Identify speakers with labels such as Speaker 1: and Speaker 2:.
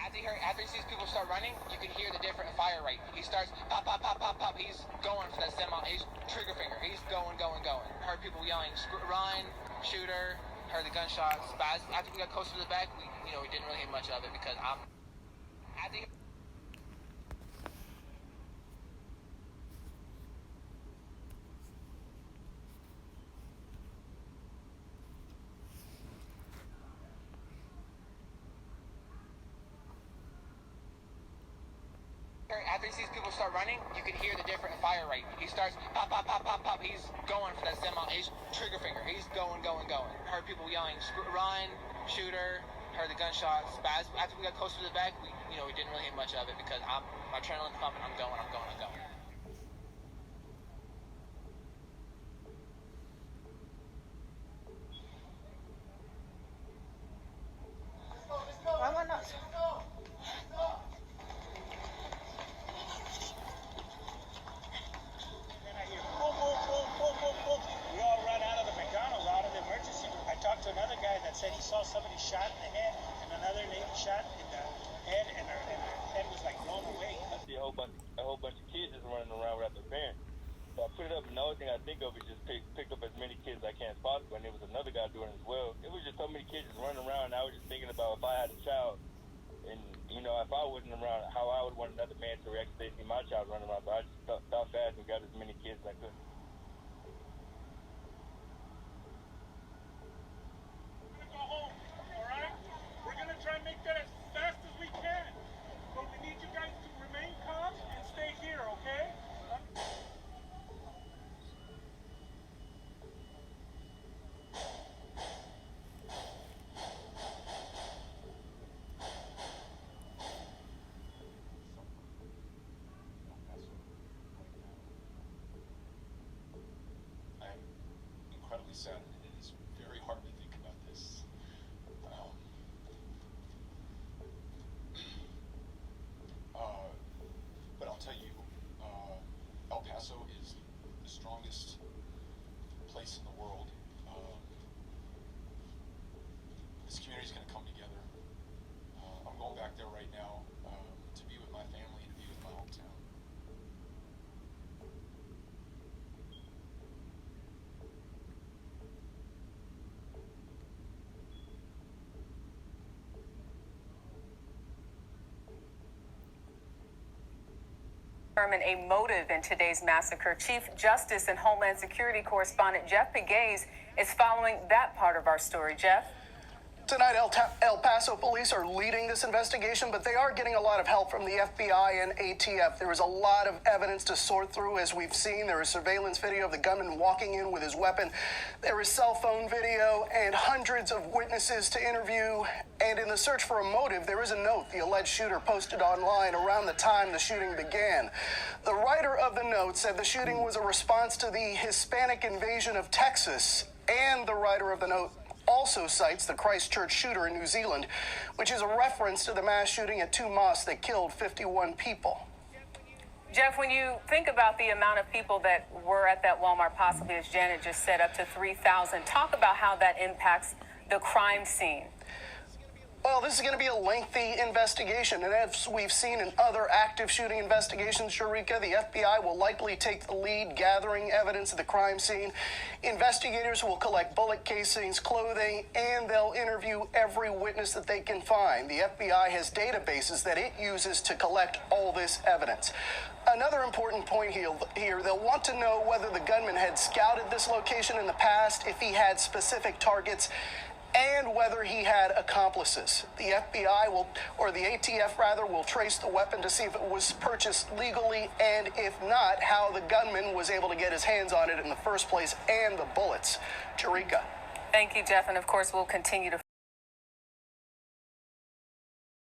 Speaker 1: After he sees people start running, you can hear the different fire rate. He starts pop, pop, pop, pop, pop. He's going for that semi. He's trigger finger. He's going. Heard people yelling, run, shooter. Heard the gunshots. But after we got closer to the back, we didn't really hear much of it because I think. After he sees people start running, you can hear the different fire rate. He starts pop, pop, pop, pop, pop. He's going for that semi. He's trigger finger. He's going. Heard people yelling, run, shooter. Heard the gunshots. But after we got closer to the back, we didn't really hear much of it because my adrenaline's pumping. I'm going.
Speaker 2: Vámonos.
Speaker 3: Another guy that said he saw somebody shot in the head and another lady shot in the head and her head was like blown away.
Speaker 4: I see a whole bunch of kids just running around without their parents. So I put it up, and the only thing I think of is just pick up as many kids as I can as possible. And there was another guy doing it as well. It was just so many kids just running around. And I was just thinking about if I had a child, and if I wasn't around, how I would want another man to react if they see my child running around. So I just thought fast and got as many kids as I could.
Speaker 5: Incredibly sad. It is very hard to think about this. But I'll tell you, El Paso is the strongest place in the world. This community is going to come together. I'm going back there right now to be with my family and to be with my hometown.
Speaker 6: Determine a motive in today's massacre. Chief Justice and Homeland Security correspondent Jeff Pegues is following that part of our story. Jeff?
Speaker 7: Tonight, El Paso police are leading this investigation, but they are getting a lot of help from the FBI and ATF. There is a lot of evidence to sort through, as we've seen. There is surveillance video of the gunman walking in with his weapon. There is cell phone video and hundreds of witnesses to interview. And in the search for a motive, there is a note the alleged shooter posted online around the time the shooting began. The writer of the note said the shooting was a response to the Hispanic invasion of Texas, and the writer of the note also cites the Christchurch shooter in New Zealand, which is a reference to the mass shooting at two mosques that killed 51 people.
Speaker 6: Jeff, when you think about the amount of people that were at that Walmart, possibly, as Janet just said, up to 3,000, talk about how that impacts the crime scene.
Speaker 7: Well, this is going to be a lengthy investigation, and as we've seen in other active shooting investigations, Sharika, the FBI will likely take the lead gathering evidence at the crime scene. Investigators will collect bullet casings, clothing, and they'll interview every witness that they can find. The FBI has databases that it uses to collect all this evidence. Another important point here, they'll want to know whether the gunman had scouted this location in the past, if he had specific targets, and whether he had accomplices. The FBI or the ATF rather, will trace the weapon to see if it was purchased legally, and if not, how the gunman was able to get his hands on it in the first place and the bullets. Jarika.
Speaker 6: Thank you, Jeff, and of course we'll continue to